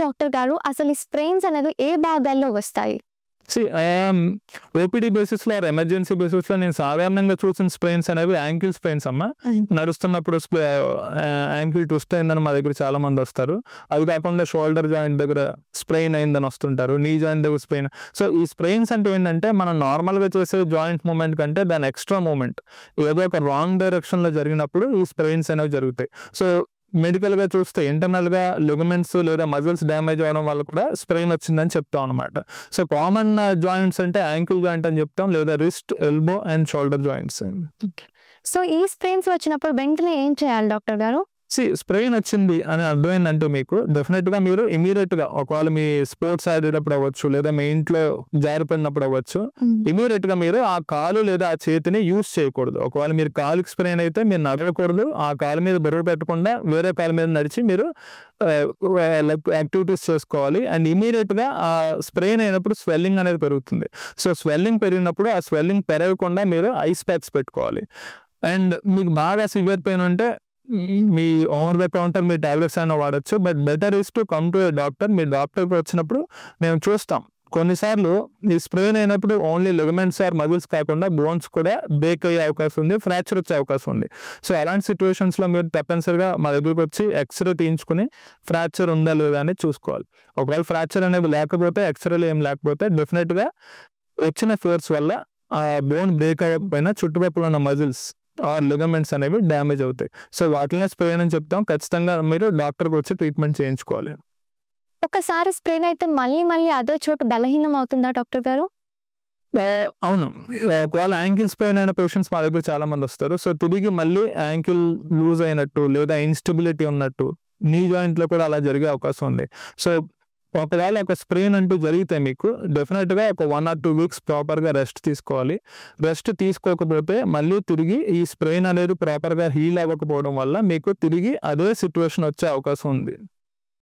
Doctor గారు అసలు ఈ స్ప్రెయిన్స్ అనేది ఏ భాగాల్లో వస్తాయి? ఓపీడీ బేసిస్లో ఆర్ ఎమర్జెన్సీ బేసిస్లో నేను సాధారణంగా చూసిన స్ప్రెయిన్స్ అనేవి యాంకిల్ స్ప్రెయిన్స్ అమ్మ. నడుస్తున్నప్పుడు యాంకిల్ ట్విస్ట్ అయిందని మా దగ్గర చాలా మంది వస్తారు. అది కాకుండా షోల్డర్ జాయింట్ దగ్గర స్ప్రెయిన్ అయిందని వస్తుంటారు, నీ జాయింట్ దగ్గర స్ప్రెయిన్. సో ఈ స్ప్రెయిన్స్ అంటే ఏంటంటే మనం నార్మల్గా చేసే జాయింట్ మూమెంట్ కంటే దాని ఎక్స్ట్రా మూమెంట్ ఏదో ఒక రాంగ్ డైరెక్షన్లో జరిగినప్పుడు ఈ స్ప్రెయిన్స్ అనేవి జరుగుతాయి. సో మెడికల్గా చూస్తే ఇంటర్నల్గా లిగమెంట్స్ లేదా మజిల్స్ డ్యామేజ్ అవ్వడం వల్ల కూడా స్ప్రెయిన్ వచ్చిందని చెప్తాం అనమాట. సో కామన్ జాయింట్స్ అంటే యాంకిల్ జాయింట్ అని చెప్తాం, లేదా wrist, elbow and shoulder joints. So ఈ స్ప్రెయిన్స్ వచ్చినప్పుడు వెంటనే ఏం చేయాలి డాక్టర్ గారు? స్ప్రెయిన్ వచ్చింది అని అర్థమైందంటే మీకు డెఫినెట్గా మీరు ఇమీడియట్గా ఒకవేళ మీ స్పోర్ట్స్ ఆడేటప్పుడు అవ్వచ్చు, లేదా మీ ఇంట్లో జారిపోయినప్పుడు అవ్వచ్చు, ఇమీడియట్గా మీరు ఆ కాలు లేదా ఆ చేతిని యూజ్ చేయకూడదు. ఒకవేళ మీరు కాలుకి స్ప్రెయిన్ అయితే మీరు నడవకూడదు, ఆ కాలు మీద బరువు పెట్టకుండా వేరే కాలు మీద నడిచి మీరు యాక్టివిటీస్ చేసుకోవాలి. అండ్ ఇమీడియట్గా ఆ స్ప్రెయిన్ అయినప్పుడు స్వెల్లింగ్ అనేది పెరుగుతుంది. సో స్వెల్లింగ్ పెరిగినప్పుడు ఆ స్వెల్లింగ్ పెరగకుండా మీరు ఐస్ ప్యాక్స్ పెట్టుకోవాలి. అండ్ మీకు బాగా సివియర్ పెయిన్ ఉంటే మీ ఓవర్ ద కౌంటర్ మీ టాబ్లెట్స్ అయినా వాడచ్చు. But better is to come to doctor. మీ డాక్టర్కి వచ్చినప్పుడు మేము చూస్తాం. కొన్నిసార్లు ఈ స్ప్రెయిన్ అయినప్పుడు ఓన్లీ లిగమెంట్స్ ఆర్ మజిల్స్ కాకుండా బోన్స్ కూడా బ్రేక్ అయ్యే అవకాశం ఉంది, ఫ్రాక్చర్ వచ్చే అవకాశం ఉంది. సో అలాంటి సిచ్యువేషన్స్లో మీరు తప్పనిసరిగా మా దగ్గరికి వచ్చి ఎక్స్రే తీయించుకుని ఫ్రాక్చర్ ఉందా లేదా అని చూసుకోవాలి. ఒకవేళ ఫ్రాక్చర్ అనేది లేకపోతే, ఎక్స్రేలో ఏం లేకపోతే, డెఫినెట్గా వచ్చిన ఫోర్స్ వల్ల ఆ బోన్ బ్రేక్ అయ్యకపోయినా చుట్టుపక్కల ఉన్న మజిల్స్ ఆర్ లిగమెంట్స్ అనేవి డ్యామేజ్ అవుతాయి. సో వాటినే స్ప్రెయిన్ అని చెప్తాం. ఖచ్చితంగా మీరు డాక్టర్కి వచ్చి ట్రీట్మెంట్ చేయించుకోవాలి. ఒకసారి స్ప్రెయిన్ అయితే మళ్ళీ అదే చోటు బలహీనం అవుతుందా డాక్టర్ గారు? అవును, ఒకవేళ యాంకిల్ స్ప్రెయిన్ అయిన పేషెంట్స్ మా దగ్గర చాలా మంది వస్తారు. సో తిరిగి మళ్ళీ యాంకిల్ లూజ్ అయినట్టు లేదా ఇన్స్టెబిలిటీ ఉన్నట్టు నీ జాయింట్లో కూడా అలా జరిగే అవకాశం ఉంది. సో ఒకవేళ ఒక స్ప్రెయిన్ అంటూ జరిగితే మీకు డెఫినెట్గా ఒక 1 or 2 weeks ప్రాపర్గా రెస్ట్ తీసుకోవాలి. రెస్ట్ తీసుకోకపోతే మళ్ళీ తిరిగి ఈ స్ప్రెయిన్ అనేది ప్రాపర్గా హీల్ అవ్వకపోవడం వల్ల మీకు తిరిగి అదే సిచ్యువేషన్ వచ్చే అవకాశం ఉంది.